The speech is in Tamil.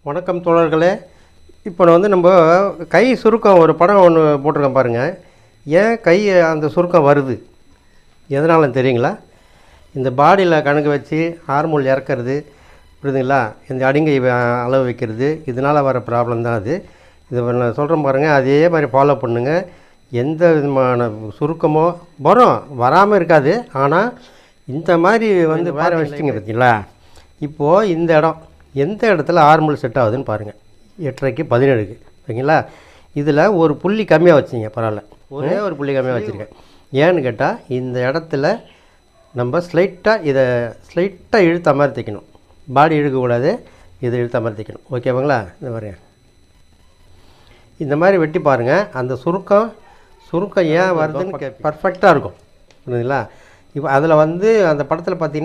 வணக்கம் தோழர்களே. இப்போ நம்ம கை சுருக்கம் ஒரு படம் ஒன்று போட்டிருக்கேன் பாருங்கள். ஏன் கை அந்த சுருக்கம் வருது, எதனாலும் தெரியுங்களா? இந்த பாடியில் கணக்கு வச்சு ஹார்மோன் இறக்கிறது, புரியுதுங்களா? இந்த அடிங்கை அளவு வைக்கிறது, இதனால் வர ப்ராப்ளம் தான் அது. இது நான் சொல்கிறேன் பாருங்கள், அதே மாதிரி ஃபாலோ பண்ணுங்கள். எந்த விதமான சுருக்கமோ வராமல் இருக்காது. ஆனால் இந்த மாதிரி வேறு வச்சிட்டிங்க பார்த்தீங்களா? இப்போது இந்த இடம் எந்த இடத்துல ஹார்மோன் செட் ஆகுதுன்னு பாருங்கள். 8:30க்கு 17க்கு ஓகேங்களா? இதில் ஒரு புள்ளி கம்மியாக வச்சிங்க, பரவாயில்ல, ஒரே ஒரு புள்ளி கம்மியாக வச்சுருக்கேன். ஏன்னு கேட்டால் இந்த இடத்துல நம்ம ஸ்லைட்டாக இழுத்த மாதிரி தைக்கணும். பாடி இழுக்கக்கூடாது, இதை இழுத்த மாதிரி தைக்கணும். ஓகேவாங்களா? இந்த மாதிரி இந்த மாதிரி வெட்டி பாருங்கள். அந்த சுருக்கம் ஏன் வருதுன்னு பர்ஃபெக்டாக இருக்கும், புரியுதுங்களா? இப்போ அதில் அந்த படத்தில் பார்த்தீங்கன்னா